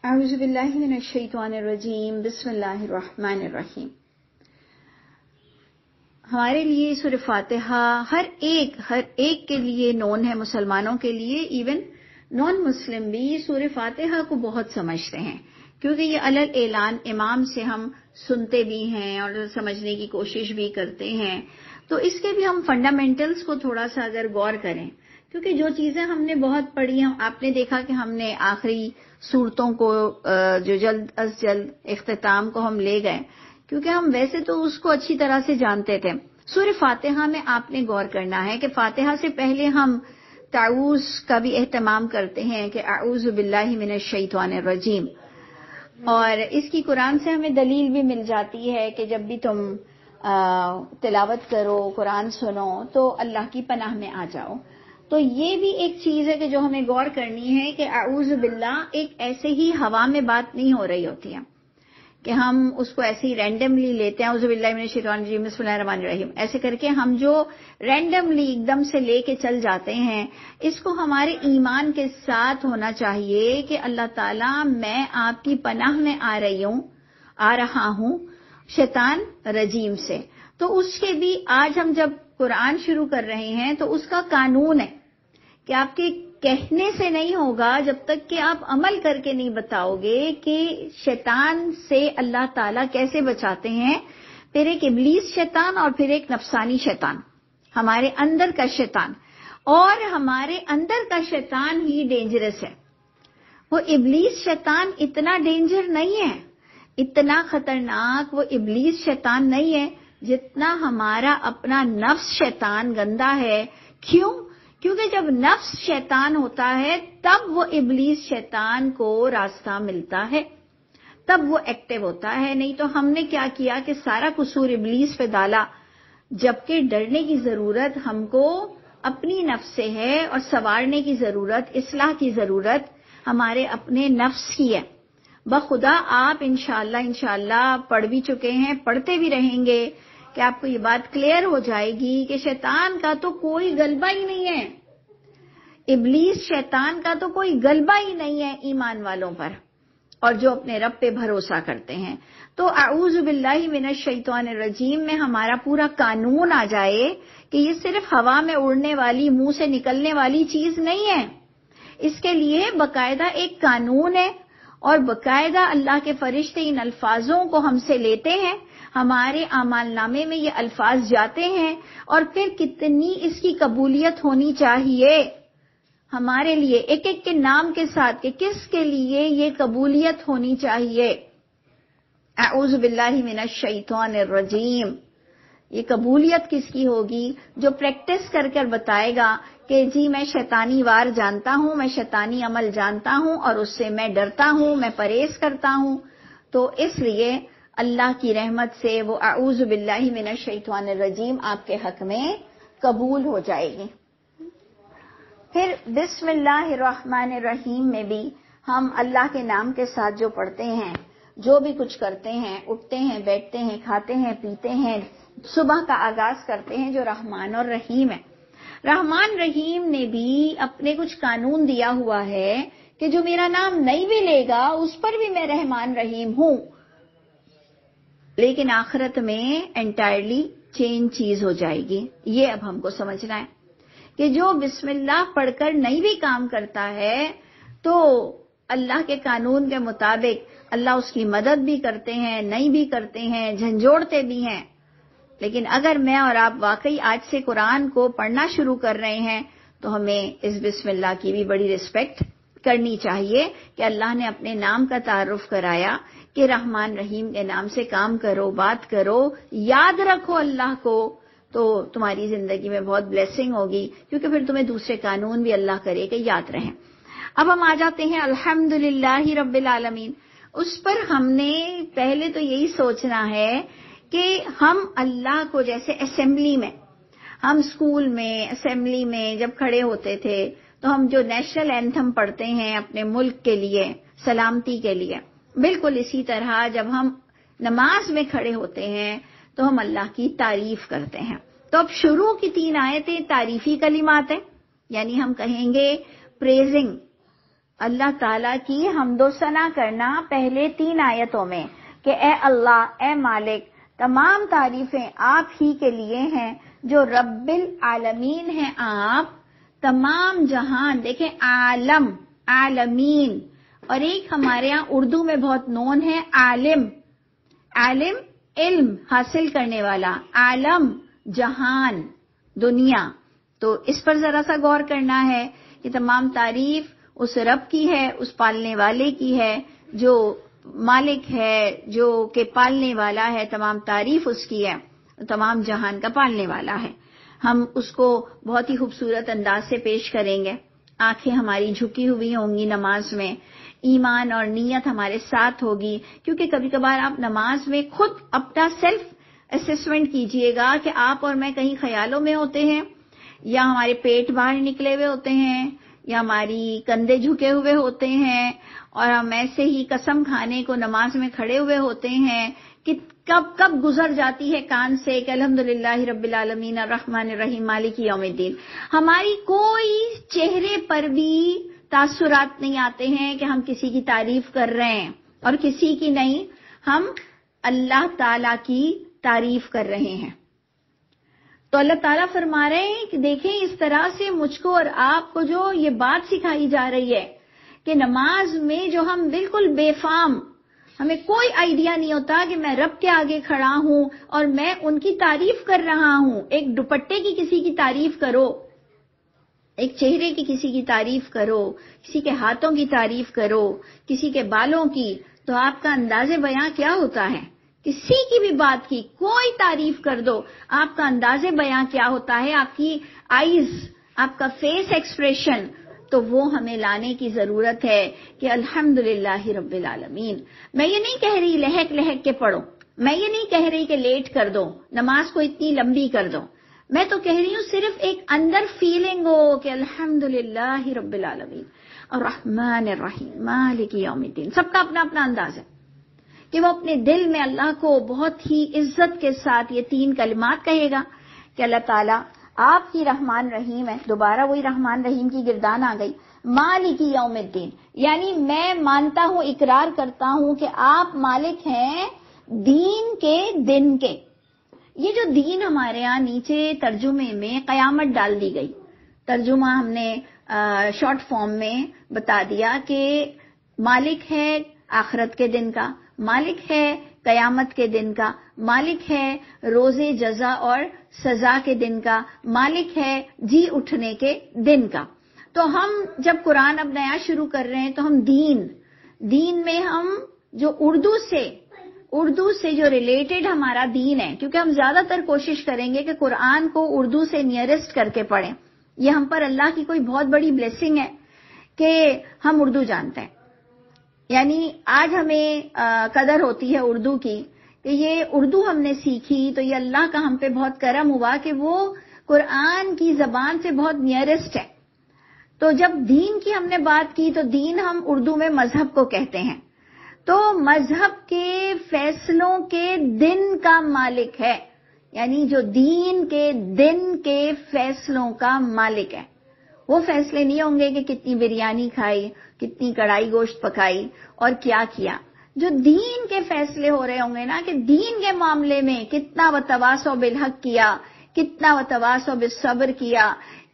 اعوذ باللہ من الشیطان الرجیم، بسم اللہ الرحمن الرحیم۔ ہمارے لیے سورہ فاتحہ ہر ایک کے لیے نون ہے، مسلمانوں کے لیے، ایون نان مسلم بھی سورہ فاتحہ کو بہت سمجھتے ہیں، کیونکہ یہ علی الاعلان امام سے ہم سنتے بھی ہیں اور سمجھنے کی کوشش بھی کرتے ہیں۔ تو اس کے بھی ہم فنڈامنٹلز کو تھوڑا سا اگر غور کریں، کیونکہ جو چیزیں ہم نے بہت پڑھی، آپ نے دیکھا کہ ہم نے آخری صورتوں کو جو جلد از جلد اختتام کو ہم لے گئے، کیونکہ ہم ویسے تو اس کو اچھی طرح سے جانتے تھے۔ سورہ فاتحہ میں آپ نے غور کرنا ہے کہ فاتحہ سے پہلے ہم تعوذ کا بھی اہتمام کرتے ہیں کہ اعوذ باللہ من الشیطان الرجیم، اور اس کی قرآن سے ہمیں دلیل بھی مل جاتی ہے کہ جب بھی تم تلاوت کرو، قرآن سنو تو اللہ کی پناہ میں آ جاؤ۔ تو یہ بھی ایک چیز ہے کہ جو ہمیں غور کرنی ہے کہ اعوذ باللہ ایک ایسے ہی ہوا میں بات نہیں ہو رہی ہوتی ہے کہ ہم اس کو ایسے ہی رینڈملی لیتے ہیں، اعوذ باللہ من الشیطان الرجیم بسم اللہ الرحمن الرحیم، ایسے کر کے ہم جو رینڈملی ایک دم سے لے کے چل جاتے ہیں، اس کو ہمارے ایمان کے ساتھ ہونا چاہیے کہ اللہ تعالیٰ میں آپ کی پناہ میں آ رہا ہوں شیطان رجیم سے۔ تو اس کے بھی آج ہم جب قرآن شروع کر رہے ہیں تو اس کا قانون ہے کہ آپ کے کہنے سے نہیں ہوگا جب تک کہ آپ عمل کر کے نہیں بتاؤ گے کہ شیطان سے اللہ تعالیٰ کیسے بچاتے ہیں، پھر ایک ابلیس شیطان اور پھر ایک نفسانی شیطان، ہمارے اندر کا شیطان، اور ہمارے اندر کا شیطان ہی ڈینجرس ہے۔ وہ ابلیس شیطان اتنا ڈینجر نہیں ہے، اتنا خطرناک وہ ابلیس شیطان نہیں ہے جتنا ہمارا اپنا نفس شیطان گندا ہے۔ کیوں؟ کیونکہ جب نفس شیطان ہوتا ہے تب وہ ابلیس شیطان کو راستہ ملتا ہے، تب وہ ایکٹیو ہوتا ہے۔ نہیں تو ہم نے کیا کیا کہ سارا قصور ابلیس پہ ڈالا، جبکہ ڈرنے کی ضرورت ہم کو اپنی نفس سے ہے اور سنوارنے کی ضرورت، اصلاح کی ضرورت ہمارے اپنے نفس کی ہے۔ بخدا آپ انشاءاللہ پڑھ بھی چکے ہیں، پڑھتے بھی رہیں گے کہ آپ کو یہ بات کلیئر ہو جائے گی کہ شیطان کا تو کوئی غلبہ ہی نہیں ہے، ابلیس شیطان کا تو کوئی غلبہ ہی نہیں ہے ایمان والوں پر اور جو اپنے رب پہ بھروسہ کرتے ہیں۔ تو اعوذ باللہ من الشیطان الرجیم میں ہمارا پورا قانون آ جائے کہ یہ صرف ہوا میں اڑنے والی، منہ سے نکلنے والی چیز نہیں ہے، اس کے لیے باقاعدہ ایک قانون ہے، اور باقاعدہ اللہ کے فرشتے ان الفاظوں کو ہم سے لیتے ہیں، ہمارے اعمال نامے میں یہ الفاظ جاتے ہیں، اور پھر کتنی اس کی قبولیت ہونی چاہیے ہمارے لیے، ایک ایک کے نام کے ساتھ کہ کس کے لیے یہ قبولیت ہونی چاہیے۔ اعوذ باللہ من الشیطان الرجیم، یہ قبولیت کس کی ہوگی؟ جو پریکٹس کر کر بتائے گا کہ جی میں شیطانی وار جانتا ہوں، میں شیطانی عمل جانتا ہوں اور اس سے میں ڈرتا ہوں، میں پرہیز کرتا ہوں۔ تو اس لیے اللہ کی رحمت سے وہ اعوذ باللہ من الشیطان الرجیم آپ کے حق میں قبول ہو جائے گی۔ پھر بسم اللہ الرحمن الرحیم میں بھی ہم اللہ کے نام کے ساتھ جو پڑھتے ہیں، جو بھی کچھ کرتے ہیں، اٹھتے ہیں، بیٹھتے ہیں، کھاتے ہیں، پیتے ہیں، صبح کا آغاز کرتے ہیں، جو رحمان اور رحیم ہے۔ رحمان رحیم نے بھی اپنے کچھ قانون دیا ہوا ہے کہ جو میرا نام نہیں بھی لے گا اس پر بھی میں رحمان رحیم ہوں، لیکن آخرت میں انٹائرلی چینج چیز ہو جائے گی۔ یہ اب ہم کو سمجھنا ہے کہ جو بسم اللہ پڑھ کر نہیں بھی کام کرتا ہے تو اللہ کے قانون کے مطابق اللہ اس کی مدد بھی کرتے ہیں، نہیں بھی کرتے ہیں، جھنجھوڑتے بھی ہیں۔ لیکن اگر میں اور آپ واقعی آج سے قرآن کو پڑھنا شروع کر رہے ہیں تو ہمیں اس بسم اللہ کی بھی بڑی رسپیکٹ کرنی چاہیے کہ اللہ نے اپنے نام کا تعارف کرایا کہ رحمان رحیم کے نام سے کام کرو، بات کرو، یاد رکھو اللہ کو، تو تمہاری زندگی میں بہت بلیسنگ ہوگی، کیونکہ پھر تمہیں دوسرے قانون بھی اللہ کرے کہ یاد رہیں۔ اب ہم آ جاتے ہیں الحمدللہ رب العالمین۔ اس پر ہم نے پہلے تو یہی سوچنا ہے کہ ہم اللہ کو جیسے اسمبلی میں، ہم اسکول میں، اسمبلی میں جب کھڑے ہوتے تھے تو ہم جو نیشنل اینتھم پڑھتے ہیں اپنے ملک کے لیے، سلامتی کے لیے، بالکل اسی طرح جب ہم نماز میں کھڑے ہوتے ہیں تو ہم اللہ کی تعریف کرتے ہیں۔ تو اب شروع کی 3 آیتیں تعریفی کلمات ہیں، یعنی ہم کہیں گے پریزنگ اللہ تعالیٰ کی حمد و ثنا کرنا پہلے 3 آیتوں میں کہ اے اللہ، اے مالک، تمام تعریفیں آپ ہی کے لیے ہیں جو رب العالمین ہیں. آپ تمام جہان، دیکھیں عالم، عالمین، اور ایک ہمارے ہاں اردو میں بہت نون ہے عالم. عالم علم حاصل کرنے والا، عالم جہان، دنیا. تو اس پر ذرا سا غور کرنا ہے کہ تمام تعریف اس رب کی ہے، اس پالنے والے کی ہے جو مالک ہے، جو کہ پالنے والا ہے. تمام تعریف اس کی ہے، تمام جہان کا پالنے والا ہے. ہم اس کو بہت ہی خوبصورت انداز سے پیش کریں گے. آنکھیں ہماری جھکی ہوئی ہوں گی نماز میں، ایمان اور نیت ہمارے ساتھ ہوگی، کیونکہ کبھی کبھار آپ نماز میں خود اپنا سیلف اسیسمنٹ کیجئے گا کہ آپ اور میں کہیں خیالوں میں ہوتے ہیں، یا ہمارے پیٹ باہر نکلے ہوئے ہوتے ہیں، یا ہماری کندھے جھکے ہوئے ہوتے ہیں، اور ہم ایسے ہی قسم کھانے کو نماز میں کھڑے ہوئے ہوتے ہیں کہ کب گزر جاتی ہے کان سے کہ الحمدللہ رب العالمین الرحمن الرحیم مالک یوم الدین. ہماری کوئی چہرے پر بھی تاثرات نہیں آتے ہیں کہ ہم کسی کی تعریف کر رہے ہیں اور کسی کی نہیں، ہم اللہ تعالی کی تعریف کر رہے ہیں. تو اللہ تعالیٰ فرما رہے ہیں کہ دیکھیں اس طرح سے مجھ کو اور آپ کو جو یہ بات سکھائی جا رہی ہے کہ نماز میں جو ہم بالکل بے فام، ہمیں کوئی آئیڈیا نہیں ہوتا کہ میں رب کے آگے کھڑا ہوں اور میں ان کی تعریف کر رہا ہوں. ایک دوپٹے کی کسی کی تعریف کرو، ایک چہرے کی کسی کی تعریف کرو، کسی کے ہاتھوں کی تعریف کرو، کسی کے بالوں کی، تو آپ کا انداز بیاں کیا ہوتا ہے؟ کسی کی بھی بات کی کوئی تعریف کر دو، آپ کا انداز بیاں کیا ہوتا ہے؟ آپ کی آئیز، آپ کا فیس ایکسپریشن. تو وہ ہمیں لانے کی ضرورت ہے کہ الحمدللہ رب العالمین. میں یہ نہیں کہہ رہی لہک لہک کے پڑھو، میں یہ نہیں کہہ رہی کہ لیٹ کر دو، نماز کو اتنی لمبی کر دو. میں تو کہہ رہی ہوں صرف ایک اندر فیلنگ ہو کہ الحمدللہ رب العالمین الرحمن الرحیم مالک یوم الدین. سب کا اپنا اپنا انداز ہے کہ وہ اپنے دل میں اللہ کو بہت ہی عزت کے ساتھ یہ 3 کلمات کہے گا کہ اللہ تعالیٰ آپ ہی رحمان رحیم ہے. دوبارہ وہی رحمان رحیم کی گردان آ گئی. مالک یوم الدین، یعنی میں مانتا ہوں، اقرار کرتا ہوں کہ آپ مالک ہیں دین کے، دن کے. یہ جو دین ہمارے یہاں نیچے ترجمے میں قیامت ڈال دی گئی، ترجمہ ہم نے شارٹ فارم میں بتا دیا کہ مالک ہے آخرت کے دن کا، مالک ہے قیامت کے دن کا، مالک ہے روز جزا اور سزا کے دن کا، مالک ہے جی اٹھنے کے دن کا. تو ہم جب قرآن اب نیا شروع کر رہے ہیں تو ہم دین میں ہم جو اردو سے جو ریلیٹڈ ہمارا دین ہے، کیونکہ ہم زیادہ تر کوشش کریں گے کہ قرآن کو اردو سے نیئرسٹ کر کے پڑھیں. یہ ہم پر اللہ کی کوئی بہت بڑی بلیسنگ ہے کہ ہم اردو جانتے ہیں. یعنی آج ہمیں قدر ہوتی ہے اردو کی کہ یہ اردو ہم نے سیکھی، تو یہ اللہ کا ہم پہ بہت کرم ہوا کہ وہ قرآن کی زبان سے بہت نیئرسٹ ہے. تو جب دین کی ہم نے بات کی تو دین ہم اردو میں مذہب کو کہتے ہیں. تو مذہب کے فیصلوں کے دن کا مالک ہے، یعنی جو دین کے دن کے فیصلوں کا مالک ہے. وہ فیصلے نہیں ہوں گے کہ کتنی بریانی کھائی، کتنی کڑھائی گوشت پکائی اور کیا کیا. جو دین کے فیصلے ہو رہے ہوں گے نا کہ دین کے معاملے میں کتنا وتواصوا بالحق کیا، کتنا وتواصوا بالصبر کیا،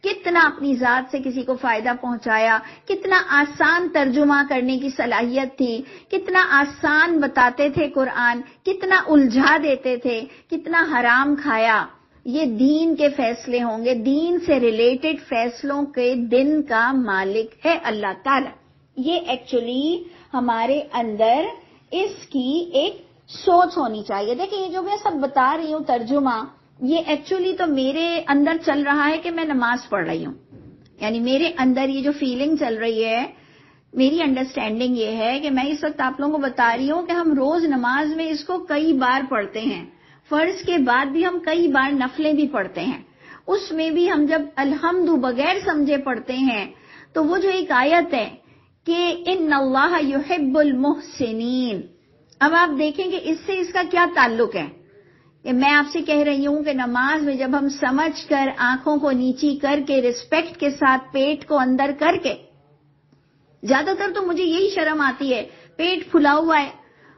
کتنا اپنی ذات سے کسی کو فائدہ پہنچایا، کتنا آسان ترجمہ کرنے کی صلاحیت تھی، کتنا آسان بتاتے تھے قرآن، کتنا الجھا دیتے تھے، کتنا حرام کھایا. یہ دین کے فیصلے ہوں گے، دین سے ریلیٹڈ فیصلوں کے دن کا مالک ہے اللہ تعالی. یہ ایکچولی ہمارے اندر اس کی ایک سوچ ہونی چاہیے. دیکھیں یہ جو میں سب بتا رہی ہوں ترجمہ، یہ ایکچولی تو میرے اندر چل رہا ہے کہ میں نماز پڑھ رہی ہوں. یعنی میرے اندر یہ جو فیلنگ چل رہی ہے، میری انڈرسٹینڈنگ یہ ہے کہ میں اس وقت آپ لوگوں کو بتا رہی ہوں کہ ہم روز نماز میں اس کو کئی بار پڑھتے ہیں. فرض کے بعد بھی ہم کئی بار نفلیں بھی پڑھتے ہیں. اس میں بھی ہم جب الحمد بغیر سمجھے پڑھتے ہیں تو وہ جو ایک آیت ہے کہ ان اللہ یحب المحسنین، اب آپ دیکھیں کہ اس سے اس کا کیا تعلق ہے. کہ میں آپ سے کہہ رہی ہوں کہ نماز میں جب ہم سمجھ کر آنکھوں کو نیچی کر کے رسپیکٹ کے ساتھ پیٹ کو اندر کر کے زیادہ تر تو مجھے یہی شرم آتی ہے، پیٹ پھلا ہوا ہے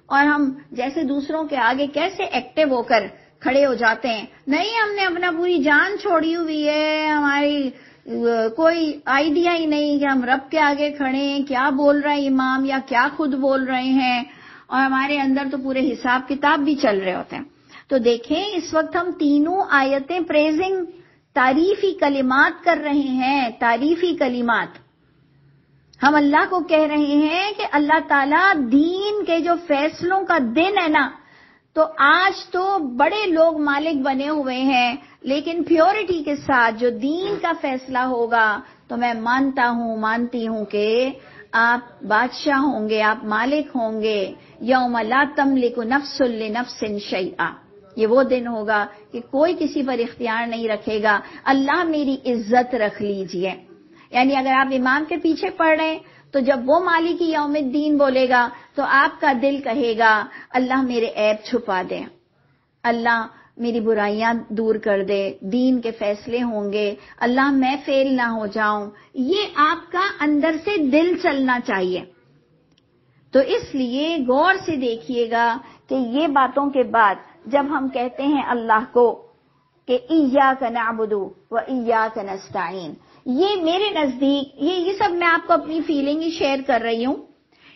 اور ہم جیسے دوسروں کے آگے کیسے ایکٹیو ہو کر کھڑے ہو جاتے ہیں. نہیں، ہم نے اپنا پوری جان چھوڑی ہوئی ہے، ہماری کوئی آئیڈیا ہی نہیں کہ ہم رب کے آگے کھڑے ہیں، کیا بول رہا ہے امام یا کیا خود بول رہے ہیں، اور ہمارے اندر تو پورے حساب کتاب بھی چل رہے ہوتے ہیں. تو دیکھیں اس وقت ہم تینوں آیتیں پریزنگ، تعریفی کلمات کر رہے ہیں، تعریفی کلمات. ہم اللہ کو کہہ رہے ہیں کہ اللہ تعالیٰ دین کے جو فیصلوں کا دن ہے نا، تو آج تو بڑے لوگ مالک بنے ہوئے ہیں، لیکن پیورٹی کے ساتھ جو دین کا فیصلہ ہوگا تو میں مانتی ہوں کہ آپ بادشاہ ہوں گے، آپ مالک ہوں گے. یوم لا تملک نفس لنفس شیئا، یہ وہ دن ہوگا کہ کوئی کسی پر اختیار نہیں رکھے گا. اللہ میری عزت رکھ لیجئے. یعنی اگر آپ امام کے پیچھے پڑھ رہے ہیں تو جب وہ مالک یوم الدین بولے گا تو آپ کا دل کہے گا اللہ میرے عیب چھپا دے، اللہ میری برائیاں دور کر دے، دین کے فیصلے ہوں گے، اللہ میں فیل نہ ہو جاؤں. یہ آپ کا اندر سے دل چلنا چاہیے. تو اس لیے غور سے دیکھیے گا کہ یہ باتوں کے بعد جب ہم کہتے ہیں اللہ کو کہ ایاک نعبد و ایاک نستعین، یہ میرے نزدیک یہ سب میں آپ کو اپنی فیلنگ ہی شیئر کر رہی ہوں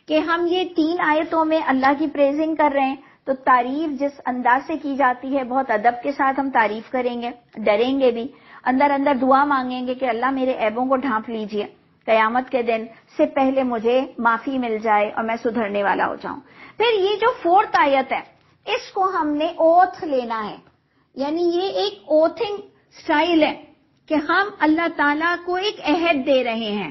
کہ ہم یہ 3 آیتوں میں اللہ کی پریزنگ کر رہے ہیں. تو تعریف جس انداز سے کی جاتی ہے، بہت ادب کے ساتھ ہم تعریف کریں گے، ڈریں گے بھی، اندر اندر دعا مانگیں گے کہ اللہ میرے عیبوں کو ڈھانپ لیجئے، قیامت کے دن سے پہلے مجھے معافی مل جائے اور میں سدھرنے والا ہو جاؤں. پھر یہ جو 4 آیت ہے اس کو ہم نے اوتھ لینا ہے، یعنی یہ ایک اوتھنگ سٹائل ہے کہ ہم اللہ تعالیٰ کو ایک عہد دے رہے ہیں.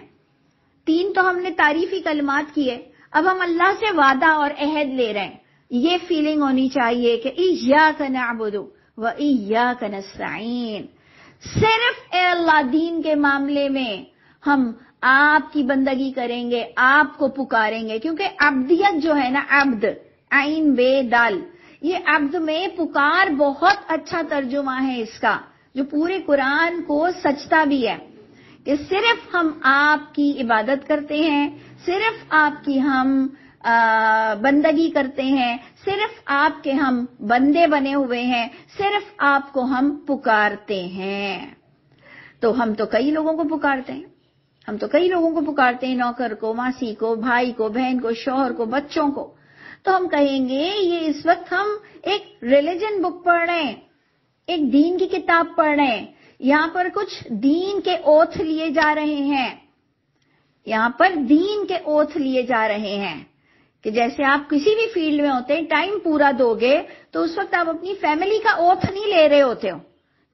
3 تو ہم نے تعریفی کلمات کیے، اب ہم اللہ سے وعدہ اور عہد لے رہے ہیں. یہ فیلنگ ہونی چاہیے کہ ایاک نعبد و ایاک نستعین، صرف اے اللہ دین کے معاملے میں ہم آپ کی بندگی کریں گے، آپ کو پکاریں گے. کیونکہ عبدیت جو ہے نا، عبد، عین بے دال، یہ عبد میں پکار بہت اچھا ترجمہ ہے اس کا، جو پورے قرآن کو سچتا بھی ہے کہ صرف ہم آپ کی عبادت کرتے ہیں، صرف آپ کی ہم بندگی کرتے ہیں، صرف آپ کے ہم بندے بنے ہوئے ہیں، صرف آپ کو ہم پکارتے ہیں. تو ہم تو کئی لوگوں کو پکارتے ہیں، نوکر کو، ماسی کو، بھائی کو، بہن کو، شوہر کو، بچوں کو. تو ہم کہیں گے یہ اس وقت ہم ایک ریلیجن بک پڑھ رہے ہیں، ایک دین کی کتاب پڑھ رہے ہیں. یہاں پر کچھ دین کے اوتھ لیے جا رہے ہیں، کہ جیسے آپ کسی بھی فیلڈ میں ہوتے ہیں، ٹائم پورا دو گے تو اس وقت آپ اپنی فیملی کا اوتھ نہیں لے رہے ہوتے ہو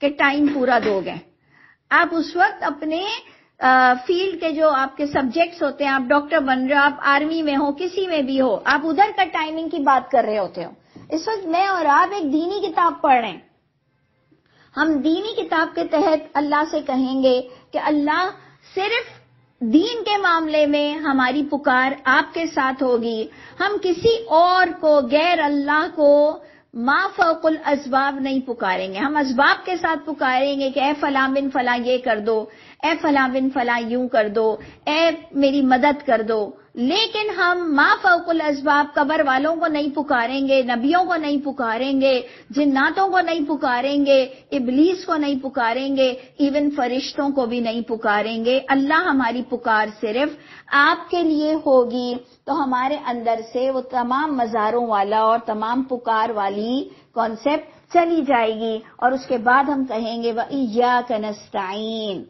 کہ ٹائم پورا دو گے. آپ اس وقت اپنے فیلڈ کے جو آپ کے سبجیکٹس ہوتے ہیں، آپ ڈاکٹر بن رہے ہو، آپ آرمی میں ہو، کسی میں بھی ہو، آپ ادھر کا ٹائمنگ کی بات کر رہے ہوتے ہو. اس وقت میں اور آپ ایک دینی کتاب پڑھ رہے ہیں. ہم دینی کتاب کے تحت اللہ سے کہیں گے کہ اللہ صرف دین کے معاملے میں ہماری پکار آپ کے ساتھ ہوگی. ہم کسی اور کو، غیر اللہ کو ما فوق الاسباب نہیں پکاریں گے. ہم اسباب کے ساتھ پکاریں گے کہ اے فلاں بن فلاں یہ کر دو، اے فلاں بن فلاں یوں کر دو، اے میری مدد کر دو. لیکن ہم ما فوق الاسباب قبر والوں کو نہیں پکاریں گے، نبیوں کو نہیں پکاریں گے، جناتوں کو نہیں پکاریں گے، ابلیس کو نہیں پکاریں گے، ایون فرشتوں کو بھی نہیں پکاریں گے. اللہ ہماری پکار صرف آپ کے لیے ہوگی. تو ہمارے اندر سے وہ تمام مزاروں والا اور تمام پکار والی کانسیپٹ چلی جائے گی، اور اس کے بعد ہم کہیں گے وَإِيَّاكَ نَسْتَعِينُ،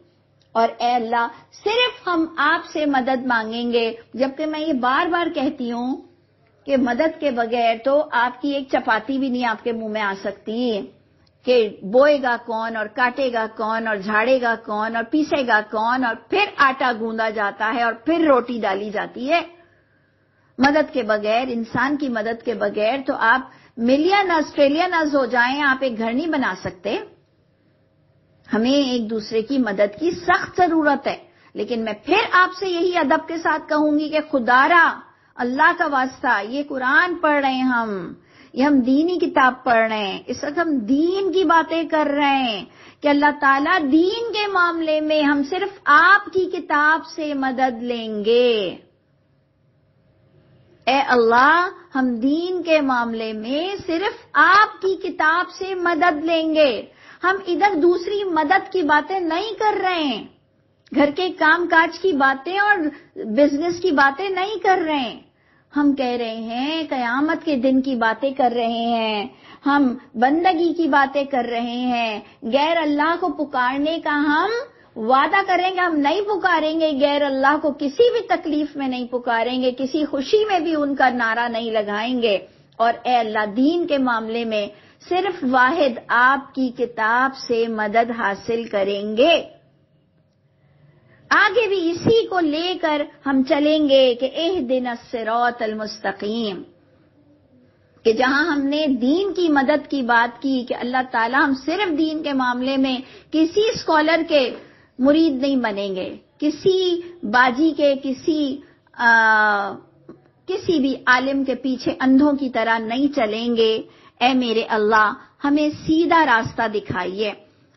اور اے اللہ صرف ہم آپ سے مدد مانگیں گے. جبکہ میں یہ بار بار کہتی ہوں کہ مدد کے بغیر تو آپ کی ایک چپاتی بھی نہیں آپ کے منہ میں آ سکتی، کہ بوئے گا کون اور کاٹے گا کون اور جھاڑے گا کون اور پیسے گا کون اور پھر آٹا گوندا جاتا ہے اور پھر روٹی ڈالی جاتی ہے. مدد کے بغیر، انسان کی مدد کے بغیر تو آپ ملین آسٹریلینز ہو جائیں، آپ ایک گھر نہیں بنا سکتے. ہمیں ایک دوسرے کی مدد کی سخت ضرورت ہے. لیکن میں پھر آپ سے یہی ادب کے ساتھ کہوں گی کہ خدا را، اللہ کا واسطہ، یہ قرآن پڑھ رہے ہیں یہ ہم دینی کتاب پڑھ رہے ہیں، اس وقت ہم دین کی باتیں کر رہے ہیں کہ اللہ تعالیٰ دین کے معاملے میں ہم صرف آپ کی کتاب سے مدد لیں گے. اے اللہ ہم دین کے معاملے میں صرف آپ کی کتاب سے مدد لیں گے، ہم ادھر دوسری مدد کی باتیں نہیں کر رہے ہیں، گھر کے کام کاج کی باتیں اور بزنس کی باتیں نہیں کر رہے ہیں، ہم کہہ رہے ہیں قیامت کے دن کی باتیں کر رہے ہیں، ہم بندگی کی باتیں کر رہے ہیں، غیر اللہ کو پکارنے کا ہم وعدہ کریں گے، ہم نہیں پکاریں گے غیر اللہ کو، کسی بھی تکلیف میں نہیں پکاریں گے، کسی خوشی میں بھی ان کا نعرہ نہیں لگائیں گے، اور اے اللہ دین کے معاملے میں صرف واحد آپ کی کتاب سے مدد حاصل کریں گے۔ آگے بھی اسی کو لے کر ہم چلیں گے کہ اہدنا الصراط المستقیم، کہ جہاں ہم نے دین کی مدد کی بات کی کہ اللہ تعالیٰ ہم صرف دین کے معاملے میں کسی اسکالر کے مرید نہیں بنیں گے، کسی باجی کے، کسی بھی عالم کے پیچھے اندھوں کی طرح نہیں چلیں گے، اے میرے اللہ ہمیں سیدھا راستہ دکھائیے۔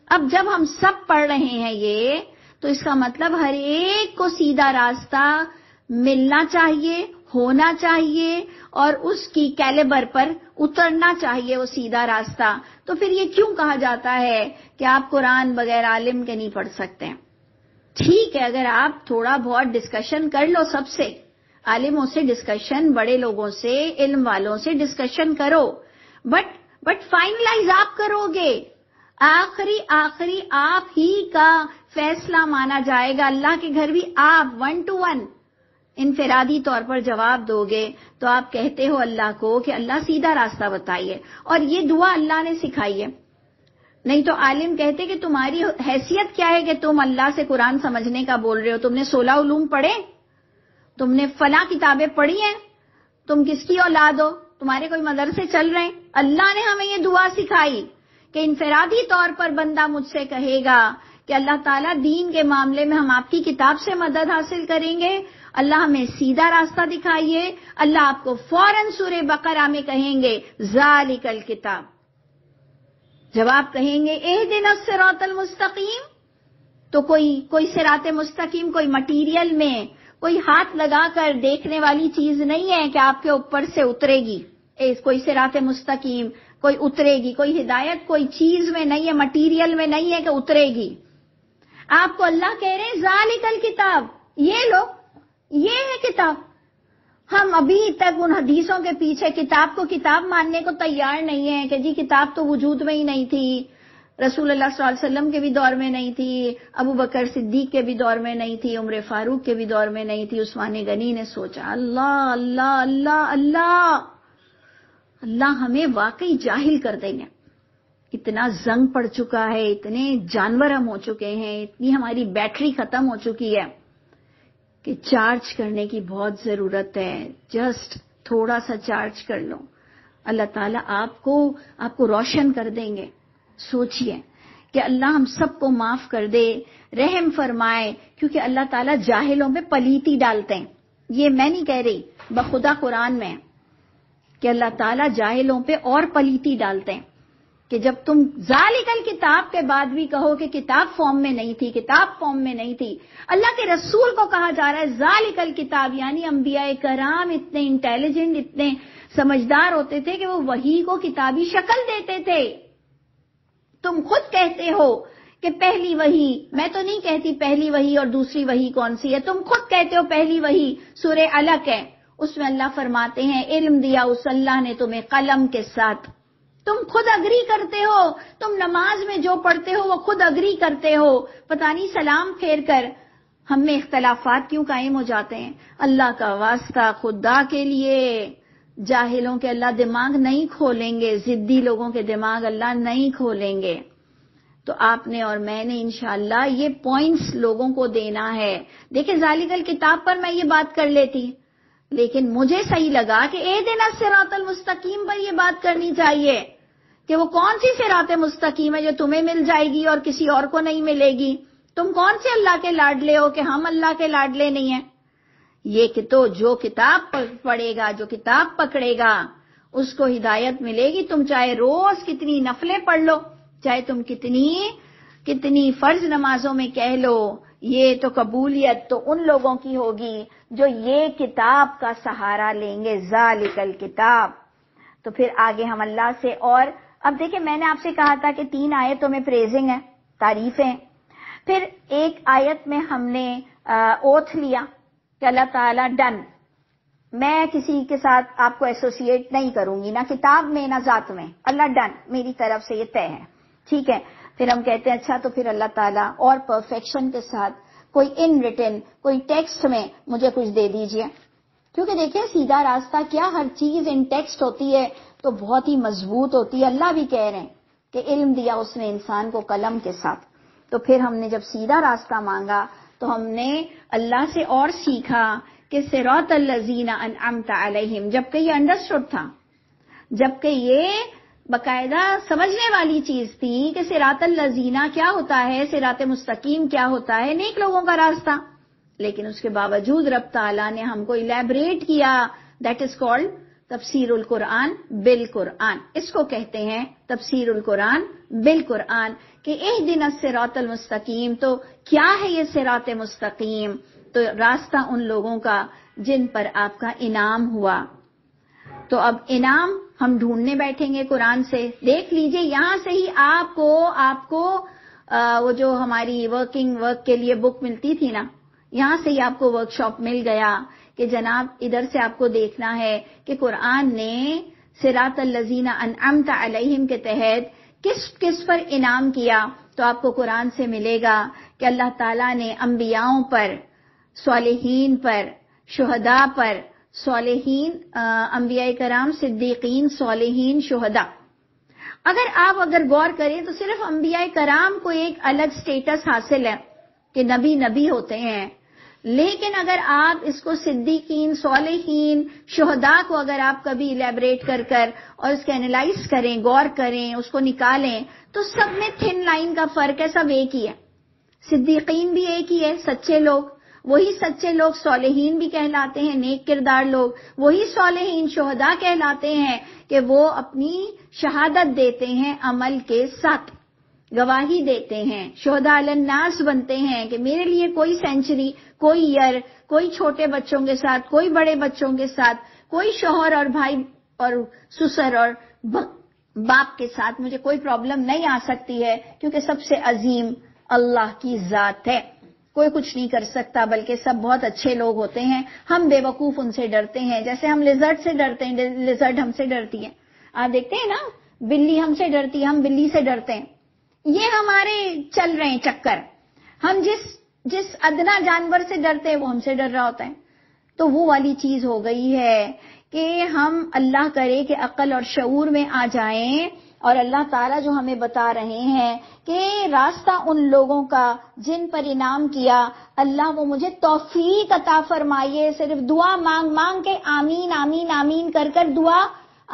اب جب ہم سب پڑھ رہے ہیں یہ، تو اس کا مطلب ہر ایک کو سیدھا راستہ ملنا چاہیے، ہونا چاہیے، اور اس کی کیلیبر پر اترنا چاہیے وہ سیدھا راستہ۔ تو پھر یہ کیوں کہا جاتا ہے کہ آپ قرآن بغیر عالم کے نہیں پڑھ سکتے؟ ٹھیک ہے، اگر آپ تھوڑا بہت ڈسکشن کر لو، سب سے عالموں سے ڈسکشن، بڑے لوگوں سے، علم والوں سے ڈسکشن کرو، بٹ فائنلائز آپ کرو گے، آخری آپ ہی کا فیصلہ مانا جائے گا۔ اللہ کے گھر بھی آپ 1 to 1 انفرادی طور پر جواب دو گے، تو آپ کہتے ہو اللہ کو کہ اللہ سیدھا راستہ بتائیے، اور یہ دعا اللہ نے سکھائی ہے۔ نہیں تو عالم کہتے کہ تمہاری حیثیت کیا ہے کہ تم اللہ سے قرآن سمجھنے کا بول رہے ہو؟ تم نے 16 علوم پڑھے؟ تم نے فلاں کتابیں پڑھی ہیں؟ تم کس کی اولاد ہو؟ تمہارے کوئی مدرسے چل رہے ہیں؟ اللہ نے ہمیں یہ دعا سکھائی کہ انفرادی طور پر بندہ مجھ سے کہے گا کہ اللہ تعالیٰ دین کے معاملے میں ہم آپ کی کتاب سے مدد حاصل کریں گے، اللہ ہمیں سیدھا راستہ دکھائیے۔ اللہ آپ کو فوراً سورہ بقرہ میں کہیں گے ذالک الکتاب، جب آپ کہیں گے اہدنا الصراط المستقیم، تو کوئی صراط مستقیم کوئی مٹیریل میں کوئی ہاتھ لگا کر دیکھنے والی چیز نہیں ہے کہ آپ کے اوپر سے اترے گی، کوئی صراط مستقیم کوئی اترے گی، کوئی ہدایت کوئی چیز میں نہیں ہے، مٹیریل میں نہیں ہے کہ اترے گی۔ آپ کو اللہ کہہ رہے ہیں ذالک الکتاب، یہ لو، یہ ہے کتاب۔ ہم ابھی تک ان حدیثوں کے پیچھے کتاب کو کتاب ماننے کو تیار نہیں ہیں کہ جی کتاب تو وجود میں ہی نہیں تھی، رسول اللہ صلی اللہ علیہ وسلم کے بھی دور میں نہیں تھی، ابو بکر صدیق کے بھی دور میں نہیں تھی، عمر فاروق کے بھی دور میں نہیں تھی۔ عثمان غنی نے سوچا اللہ اللہ اللہ اللہ اللہ ہمیں واقعی جاہل کر دیں گے، اتنا زنگ پڑ چکا ہے، اتنے جانور ہم ہو چکے ہیں، اتنی ہماری بیٹری ختم ہو چکی ہے کہ چارج کرنے کی بہت ضرورت ہے، جسٹ تھوڑا سا چارج کر لو، اللہ تعالیٰ آپ کو روشن کر دیں گے۔ سوچئے کہ اللہ ہم سب کو معاف کر دے، رحم فرمائے، کیونکہ اللہ تعالیٰ جاہلوں پہ پلیتی ڈالتے ہیں۔ یہ میں نہیں کہہ رہی، بخدا قرآن میں کہ اللہ تعالیٰ جاہلوں پہ اور پلیتی ڈالتے ہیں، کہ جب تم ذالک الکتاب کے بعد بھی کہو کہ کتاب فارم میں نہیں تھی، کتاب فارم میں نہیں تھی۔ اللہ کے رسول کو کہا جا رہا ہے ذالک الکتاب، یعنی انبیاء کرام اتنے انٹیلیجنٹ، اتنے سمجھدار ہوتے تھے کہ وہ وحی کو کتابی شکل دیتے تھے۔ تم خود کہتے ہو کہ پہلی وحی، میں تو نہیں کہتی پہلی وحی اور دوسری وحی کون سی ہے، تم خود کہتے ہو پہلی وحی سورہ علق ہے، اس میں اللہ فرماتے ہیں علم دیا اس اللہ نے تمہیں قلم کے ساتھ۔ تم خود اگری کرتے ہو، تم نماز میں جو پڑھتے ہو وہ خود اگری کرتے ہو، پتہ نہیں سلام پھیر کر ہم میں اختلافات کیوں قائم ہو جاتے ہیں۔ اللہ کا واسطہ خدا کے لیے جاہلوں کے اللہ دماغ نہیں کھولیں گے، ضدی لوگوں کے دماغ اللہ نہیں کھولیں گے۔ تو آپ نے اور میں نے انشاءاللہ یہ پوائنٹس لوگوں کو دینا ہے۔ دیکھیں ذالک الکتاب پر میں یہ بات کر لیتی، لیکن مجھے صحیح لگا کہ اہدنا الصراط المستقیم پر یہ بات کرنی چاہیے کہ وہ کون سی صراط مستقیم ہے جو تمہیں مل جائے گی اور کسی اور کو نہیں ملے گی۔ تم کون سے اللہ کے لاڈلے ہو کہ ہم اللہ کے لاڈلے نہیں ہیں؟ یہ کہ تو جو کتاب پڑھے گا، جو کتاب پکڑے گا، اس کو ہدایت ملے گی۔ تم چاہے روز کتنی نفلیں پڑھ لو، چاہے تم کتنی فرض نمازوں میں کہہ لو یہ تو قبولیت تو ان لوگوں کی ہوگی جو یہ کتاب کا سہارا لیں گے، ذالک الکتاب. تو پھر آگے ہم اللہ سے، اور اب دیکھیں میں نے آپ سے کہا تھا کہ 3 آیتوں میں پریزنگ ہے، تعریفیں. پھر ایک آیت میں ہم نے اوتھ لیا کہ اللہ تعالیٰ ڈن، میں کسی کے ساتھ آپ کو ایسوسیٹ نہیں کروں گی، نہ کتاب میں نہ ذات میں، اللہ ڈن، میری طرف سے یہ طے ہے. ٹھیک ہے. پھر ہم کہتے ہیں اچھا تو پھر اللہ تعالیٰ اور پرفیکشن کے ساتھ کوئی ان ریٹن، کوئی ٹیکسٹ میں مجھے کچھ دے دیجئے. کیونکہ دیکھیں سیدھا راستہ کیا، ہر چیز ان ٹیکسٹ ہوتی ہے تو بہت ہی مضبوط ہوتی ہے. اللہ بھی کہہ رہے ہیں کہ علم دیا اس نے انسان کو قلم کے ساتھ. تو پھر ہم نے جب سیدھا راستہ مانگا تو ہم نے اللہ سے اور سیکھا کہ صراط الذین انعمت علیہم، جبکہ یہ انڈرسٹوڈ تھا، جبکہ یہ باقاعدہ سمجھنے والی چیز تھی کہ صراط الذین کیا ہوتا ہے، صراط مستقیم کیا ہوتا ہے، نیک لوگوں کا راستہ. لیکن اس کے باوجود رب تعالیٰ نے ہم کو الیبریٹ کیا. دیٹ از کالڈ تفسیر القرآن بالقرآن. اس کو کہتے ہیں تفسیر القرآن بالقرآن کہ اہدنا الصراط المستقیم. تو کیا ہے یہ صراط مستقیم؟ تو راستہ ان لوگوں کا جن پر آپ کا انعام ہوا. تو اب انعام ہم ڈھونڈنے بیٹھیں گے قرآن سے. دیکھ لیجئے یہاں سے ہی آپ کو وہ جو ہماری ورک کے لیے بک ملتی تھی نا، یہاں سے ہی آپ کو ورک شاپ مل گیا کہ جناب ادھر سے آپ کو دیکھنا ہے کہ قرآن نے صراط الذین انعمت علیہم کے تحت کس پر انعام کیا. تو آپ کو قرآن سے ملے گا کہ اللہ تعالیٰ نے انبیاؤں پر، صالحین پر، شہداء پر، صالحین انبیاء کرام، صدیقین، صالحین، شہداء. اگر غور کریں تو صرف انبیاء کرام کو ایک الگ سٹیٹس حاصل ہے کہ نبی ہوتے ہیں. لیکن اگر آپ اس کو صدیقین، صالحین، شہداء کو اگر آپ کبھی الیبریٹ کر اور اس کے انالائز کریں، غور کریں، اس کو نکالیں تو سب میں تھن لائن کا فرق ہے، سب ایک ہی ہے. صدیقین بھی ایک ہی ہے، سچے لوگ، وہی سچے لوگ صالحین بھی کہلاتے ہیں، نیک کردار لوگ. وہی صالحین شہداء کہلاتے ہیں کہ وہ اپنی شہادت دیتے ہیں عمل کے ساتھ، گواہی دیتے ہیں. شہداء علی الناس بنتے ہیں کہ میرے لیے کوئی سینچری، کوئی ایئر، کوئی چھوٹے بچوں کے ساتھ، کوئی بڑے بچوں کے ساتھ، کوئی شوہر اور بھائی اور سسر اور باپ کے ساتھ مجھے کوئی پرابلم نہیں آ سکتی ہے، کیونکہ سب سے عظیم اللہ کی ذات ہے. کوئی کچھ نہیں کر سکتا، بلکہ سب بہت اچھے لوگ ہوتے ہیں. ہم بے وقوف ان سے ڈرتے ہیں، جیسے ہم لیزرڈ سے ڈرتے ہیں، لیزرڈ ہم سے ڈرتی ہے. آپ دیکھتے ہیں نا، بلی ہم سے ڈرتی ہے، ہم بلی سے ڈرتے ہیں. یہ ہمارے چل رہے ہیں چکر. ہم جس ادنا جانور سے ڈرتے ہیں وہ ہم سے ڈر رہا ہوتا ہے. تو وہ والی چیز ہو گئی ہے کہ ہم اللہ کرے کہ عقل اور شعور میں آ جائیں، اور اللہ تعالیٰ جو ہمیں بتا رہے ہیں کہ راستہ ان لوگوں کا جن پر انعام کیا، اللہ وہ مجھے توفیق عطا فرمائیے. صرف دعا مانگ کے آمین آمین آمین کر دعا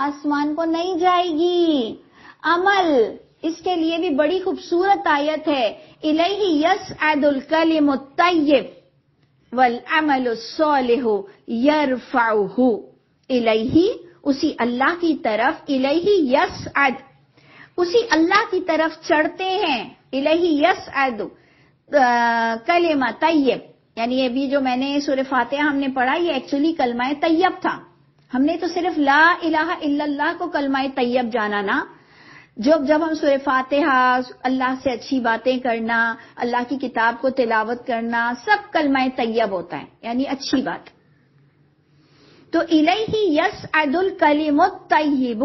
آسمان کو نہیں جائے گی. عمل اس کے لیے بھی بڑی خوبصورت آیت ہے، الیہ یصعد الکلم الطیب والعمل الصالح یرفعہ. الیہ اسی اللہ کی طرف، الیہ یصعد اسی اللہ کی طرف چڑھتے ہیں. الیہ یصعد کلمہ طیب، یعنی یہ بھی جو میں نے سورہ فاتحہ ہم نے پڑھا یہ ایکچولی کلمہ طیب تھا. ہم نے تو صرف لا الہ الا اللہ کو کلمہ طیب جانا نا. جب ہم سورہ فاتحہ، اللہ سے اچھی باتیں کرنا، اللہ کی کتاب کو تلاوت کرنا، سب کلمہ طیب ہوتا ہے، یعنی اچھی بات. تو الیہ یصعد الکلم الطیب،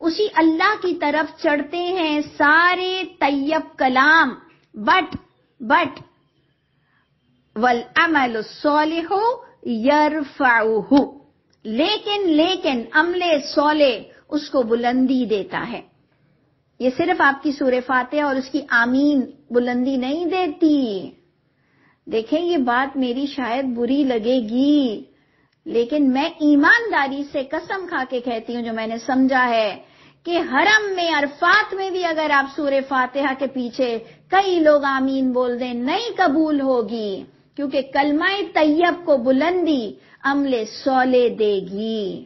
اسی اللہ کی طرف چڑھتے ہیں سارے طیب کلام. بٹ والعمل الصالح یرفعہ، لیکن عمل صالح اس کو بلندی دیتا ہے. یہ صرف آپ کی سورہ فاتحہ اور اس کی آمین بلندی نہیں دیتی. دیکھیں یہ بات میری شاید بری لگے گی، لیکن میں ایمانداری سے قسم کھا کے کہتی ہوں جو میں نے سمجھا ہے کہ حرم میں، عرفات میں بھی اگر آپ سورہ فاتحہ کے پیچھے کئی لوگ آمین بول دیں نہیں قبول ہوگی، کیونکہ کلمہ طیب کو بلندی عمل صالح دے گی.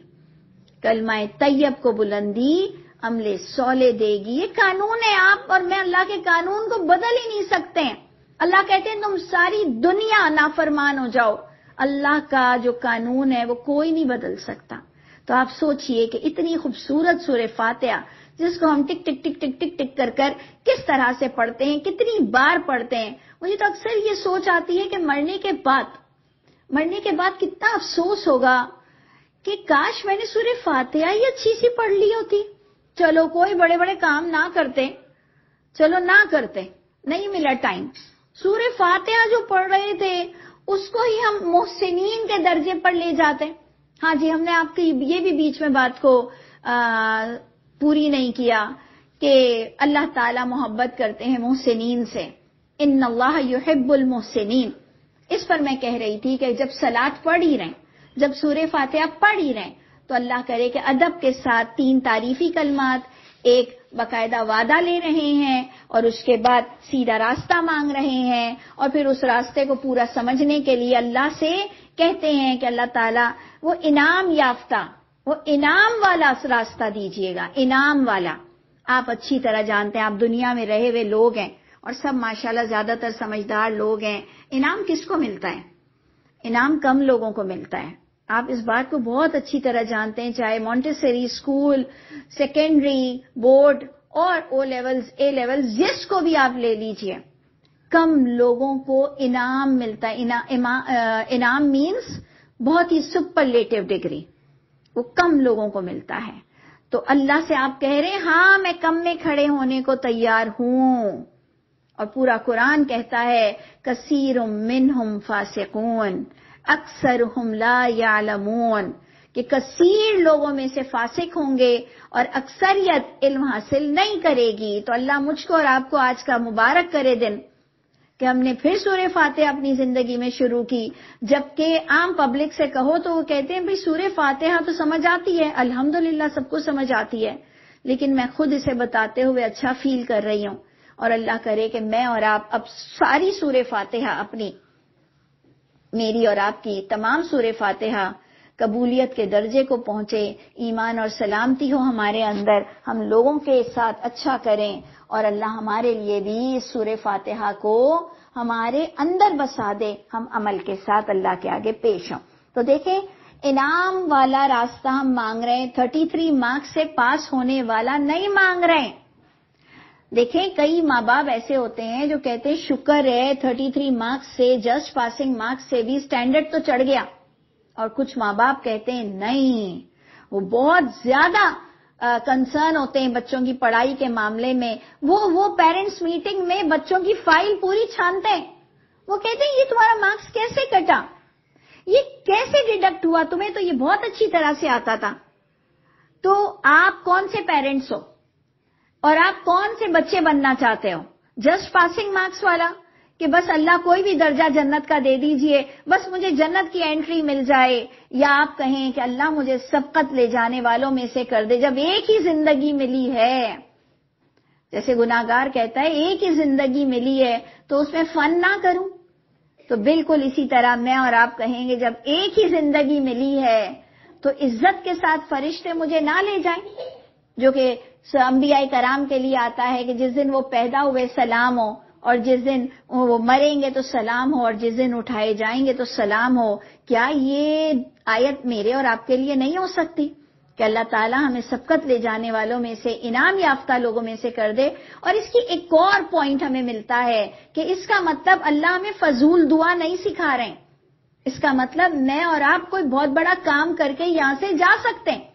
کلمہ طیب کو بلندی عمل صالح دے گی. یہ قانون ہے، آپ اور میں اللہ کے قانون کو بدل ہی نہیں سکتے. اللہ کہتے ہیں تم ساری دنیا نافرمان ہو جاؤ، اللہ کا جو قانون ہے وہ کوئی نہیں بدل سکتا۔ تو آپ سوچئے کہ اتنی خوبصورت سورہ فاتحہ جس کو ہم ٹک ٹک ٹک ٹک ٹک ٹک کر کر کس طرح سے پڑھتے ہیں، کتنی بار پڑھتے ہیں۔ مجھے تو اکثر یہ سوچ آتی ہے کہ مرنے کے بعد کتنا افسوس ہوگا کہ کاش میں نے سورہ فاتحہ ہی اچھی سی پڑھ لی ہوتی۔ چلو کوئی بڑے بڑے کام نہ کرتے، نہیں ملا ٹائم، سورہ فاتحہ جو پڑھ رہے تھے اس کو ہی ہم محسنین کے درجے پر لے جاتے۔ ہاں جی، ہم نے آپ کی یہ بھی بیچ میں بات کو پوری نہیں کیا کہ اللہ تعالی محبت کرتے ہیں محسنین سے، ان اللہ یحب المحسنین۔ اس پر میں کہہ رہی تھی کہ جب صلاۃ پڑھ ہی رہیں، جب سورہ فاتحہ پڑھ ہی رہیں تو اللہ کرے کہ ادب کے ساتھ 3 تعریفی کلمات، ایک باقاعدہ وعدہ لے رہے ہیں اور اس کے بعد سیدھا راستہ مانگ رہے ہیں، اور پھر اس راستے کو پورا سمجھنے کے لیے اللہ سے کہتے ہیں کہ اللہ تعالیٰ وہ انعام یافتہ، وہ انعام والا راستہ دیجئے گا، انعام والا۔ آپ اچھی طرح جانتے ہیں، آپ دنیا میں رہے ہوئے لوگ ہیں اور سب ماشاءاللہ زیادہ تر سمجھدار لوگ ہیں۔ انعام کس کو ملتا ہے؟ انعام کم لوگوں کو ملتا ہے۔ آپ اس بات کو بہت اچھی طرح جانتے ہیں، چاہے مونٹیسری اسکول، سیکنڈری بورڈ اور او لیولز، اے لیولز، جس کو بھی آپ لے لیجئے، کم لوگوں کو انعام ملتا ہے۔ انعام مینز بہت ہی سپرلیٹو ڈگری، وہ کم لوگوں کو ملتا ہے۔ تو اللہ سے آپ کہہ رہے ہیں ہاں میں کم میں کھڑے ہونے کو تیار ہوں، اور پورا قرآن کہتا ہے کثیر منہم فاسقون اکثرہم لا یعلمون، کہ کثیر لوگوں میں سے فاسق ہوں گے اور اکثریت علم حاصل نہیں کرے گی۔ تو اللہ مجھ کو اور آپ کو آج کا مبارک کرے دن کہ ہم نے پھر سورہ فاتحہ اپنی زندگی میں شروع کی، جبکہ عام پبلک سے کہو تو وہ کہتے ہیں بھئی سورہ فاتحہ تو سمجھ آتی ہے، الحمدللہ سب کو سمجھ آتی ہے، لیکن میں خود اسے بتاتے ہوئے اچھا فیل کر رہی ہوں، اور اللہ کرے کہ میں اور آپ اب ساری سورہ فاتحہ اپنی، میری اور آپ کی تمام سورہ فاتحہ قبولیت کے درجے کو پہنچے، ایمان اور سلامتی ہو ہمارے اندر، ہم لوگوں کے ساتھ اچھا کریں، اور اللہ ہمارے لیے بھی اس سورہ فاتحہ کو ہمارے اندر بسا دے، ہم عمل کے ساتھ اللہ کے آگے پیش ہوں۔ تو دیکھیں انعام والا راستہ ہم مانگ رہے ہیں، 33 مارکس سے پاس ہونے والا نہیں مانگ رہے ہیں۔ دیکھیں کئی ماں باپ ایسے ہوتے ہیں جو کہتے ہیں شکر ہے 33 مارکس سے، جسٹ پاسنگ مارکس سے بھی سٹینڈرڈ تو چڑھ گیا، اور کچھ ماں باپ کہتے ہیں نہیں، وہ بہت زیادہ کنسرن ہوتے ہیں بچوں کی پڑھائی کے معاملے میں، وہ پیرنٹس میٹنگ میں بچوں کی فائل پوری چھانتے ہیں، وہ کہتے ہیں یہ تمہارا مارکس کیسے کٹا، یہ کیسے ڈیڈکٹ ہوا، تمہیں تو یہ بہت اچھی طرح سے آتا تھا۔ تو آپ کون سے پیرنٹس ہو اور آپ کون سے بچے بننا چاہتے ہو؟ جسٹ پاسنگ مارکس والا کہ بس اللہ کوئی بھی درجہ جنت کا دے دیجئے، بس مجھے جنت کی انٹری مل جائے، یا آپ کہیں کہ اللہ مجھے سبقت لے جانے والوں میں سے کر دے، جب ایک ہی زندگی ملی ہے، جیسے گناہگار کہتا ہے ایک ہی زندگی ملی ہے تو اس میں فن نہ کروں، تو بالکل اسی طرح میں اور آپ کہیں گے جب ایک ہی زندگی ملی ہے تو عزت کے ساتھ فرشتے مجھے نہ لے جائیں، جو کہ انبیاء کرام کے لیے آتا ہے کہ جس دن وہ پیدا ہوئے سلام ہو، اور جس دن وہ مریں گے تو سلام ہو، اور جس دن اٹھائے جائیں گے تو سلام ہو۔ کیا یہ آیت میرے اور آپ کے لیے نہیں ہو سکتی کہ اللہ تعالیٰ ہمیں سبقت لے جانے والوں میں سے، انعام یافتہ لوگوں میں سے کر دے؟ اور اس کی ایک اور پوائنٹ ہمیں ملتا ہے کہ اس کا مطلب اللہ ہمیں فضول دعا نہیں سکھا رہے ہیں، اس کا مطلب میں اور آپ کوئی بہت بڑا کام کر کے یہاں سے جا سکتے ہیں۔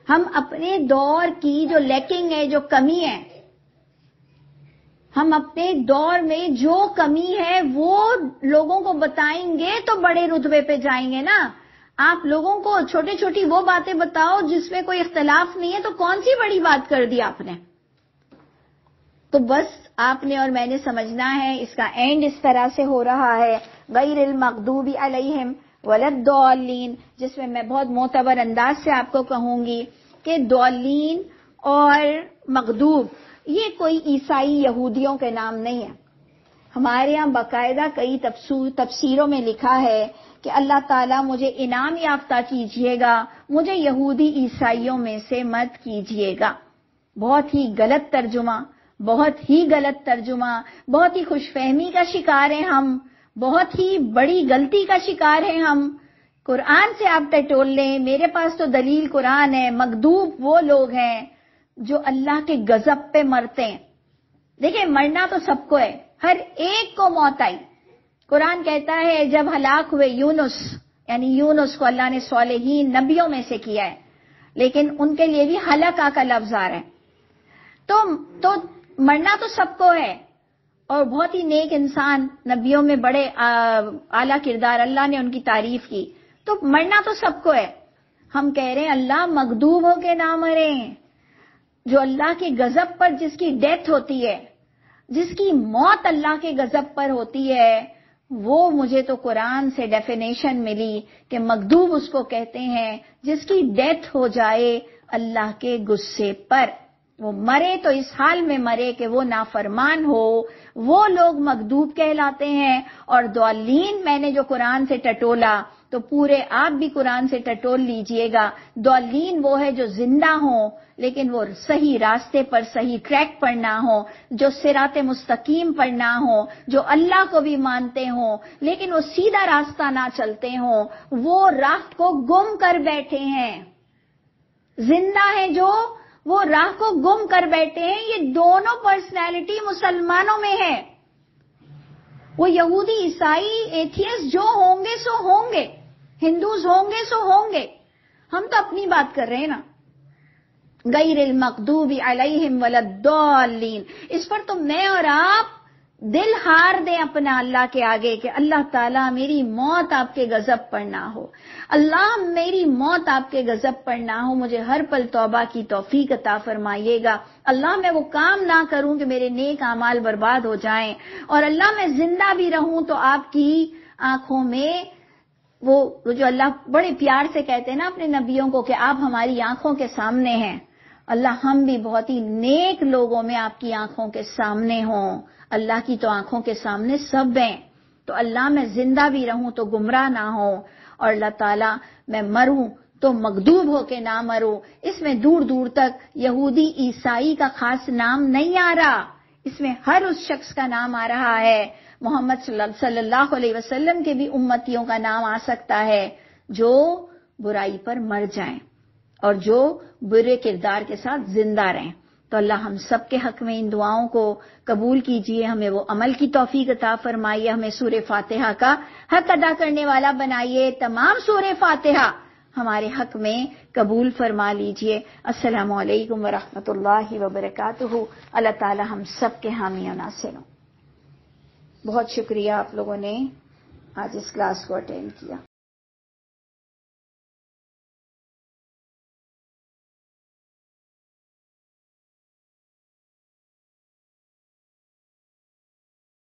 ہم اپنے دور کی جو لیکنگ ہے، جو کمی ہے، ہم اپنے دور میں جو کمی ہے وہ لوگوں کو بتائیں گے تو بڑے رتبے پہ جائیں گے نا۔ آپ لوگوں کو چھوٹی چھوٹی وہ باتیں بتاؤ جس میں کوئی اختلاف نہیں ہے، تو کون سی بڑی بات کر دی آپ نے؟ تو بس آپ نے اور میں نے سمجھنا ہے اس کا اینڈ اس طرح سے ہو رہا ہے، غیر المغضوب علیہم ولا الضالین، جس میں میں بہت معتبر انداز سے آپ کو کہوں گی کہ ضالین اور مغضوب یہ کوئی عیسائی یہودیوں کے نام نہیں ہے۔ ہمارے ہاں باقاعدہ کئی تفسیروں میں لکھا ہے کہ اللہ تعالیٰ مجھے انعام یافتہ کیجئے گا، مجھے یہودی عیسائیوں میں سے مت کیجئے گا۔ بہت ہی غلط ترجمہ، بہت ہی غلط ترجمہ، بہت ہی خوش فہمی کا شکار ہیں ہم، بہت ہی بڑی غلطی کا شکار ہیں ہم۔ قرآن سے آپ ٹٹول لیں، میرے پاس تو دلیل قرآن ہے۔ مغضوب وہ لوگ ہیں جو اللہ کے غضب پہ مرتے ہیں۔ دیکھیں، مرنا تو سب کو ہے، ہر ایک کو موت آئی۔ قرآن کہتا ہے جب ہلاک ہوئے یونس، یعنی یونس کو اللہ نے صالحین نبیوں میں سے کیا ہے، لیکن ان کے لیے بھی ہلاکا کا لفظ آ رہا ہے۔ تو مرنا تو سب کو ہے، اور بہت ہی نیک انسان، نبیوں میں بڑے اعلیٰ کردار، اللہ نے ان کی تعریف کی، تو مرنا تو سب کو ہے۔ ہم کہہ رہے ہیں اللہ مغضوب ہو کے نہ مریں، جو اللہ کے غضب پر جس کی ڈیتھ ہوتی ہے، جس کی موت اللہ کے غضب پر ہوتی ہے، وہ مجھے تو قرآن سے ڈیفینیشن ملی کہ مغضوب اس کو کہتے ہیں جس کی ڈیتھ ہو جائے اللہ کے غصے پر، وہ مرے تو اس حال میں مرے کہ وہ نافرمان ہو، وہ لوگ مغضوب کہلاتے ہیں۔ اور ضالین میں نے جو قرآن سے ٹٹولا، تو پورے آپ بھی قرآن سے ٹٹول لیجئے گا۔ ضالین وہ ہے جو زندہ ہوں لیکن وہ صحیح راستے پر، صحیح ٹریک پر نہ ہوں، جو صراط مستقیم پر نہ ہوں، جو اللہ کو بھی مانتے ہوں لیکن وہ سیدھا راستہ نہ چلتے ہوں، وہ راہ کو گم کر بیٹھے ہیں۔ زندہ ہیں جو، وہ راہ کو گم کر بیٹھے ہیں۔ یہ دونوں پرسنالٹی مسلمانوں میں ہے۔ وہ یہودی، عیسائی، ایتھیسٹ جو ہوں گے سو ہوں گے، ہندوز ہوں گے سو ہوں گے۔ ہم تو اپنی بات کر رہے ہیں نا، غیر المغضوب علیہم ولا الضالین۔ اس پر تو میں اور آپ دل ہار دیں اپنا اللہ کے آگے کہ اللہ تعالیٰ میری موت آپ کے غضب پر نہ ہو، اللہ میری موت آپ کے غضب پر نہ ہو، مجھے ہر پل توبہ کی توفیق عطا فرمائیے گا۔ اللہ میں وہ کام نہ کروں کہ میرے نیک اعمال برباد ہو جائیں، اور اللہ میں زندہ بھی رہوں تو آپ کی آنکھوں میں وہ جو اللہ بڑے پیار سے کہتے ہیں نا اپنے نبیوں کو کہ آپ ہماری آنکھوں کے سامنے ہیں، اللہ ہم بھی بہت ہی نیک لوگوں میں آپ کی آنکھوں کے سامنے ہوں۔ اللہ کی تو آنکھوں کے سامنے سب ہیں، تو اللہ میں زندہ بھی رہوں تو گمراہ نہ ہوں، اور اللہ تعالیٰ میں مروں تو مغضوب ہو کے نہ مروں۔ اس میں دور دور تک یہودی عیسائی کا خاص نام نہیں آ رہا، اس میں ہر اس شخص کا نام آ رہا ہے۔ محمد صلی اللہ علیہ وسلم کے بھی امتیوں کا نام آ سکتا ہے جو برائی پر مر جائیں اور جو برے کردار کے ساتھ زندہ رہیں۔ تو اللہ ہم سب کے حق میں ان دعاؤں کو قبول کیجئے، ہمیں وہ عمل کی توفیق عطا فرمائیے، ہمیں سورہ فاتحہ کا حق ادا کرنے والا بنائیے، تمام سورہ فاتحہ ہمارے حق میں قبول فرما لیجئے۔ السلام علیکم ورحمۃ اللہ وبرکاتہ۔ اللہ تعالی ہم سب کے حامی و ناصر ہوں۔ بہت شکریہ آپ لوگوں نے آج اس کلاس کو اٹینڈ کیا۔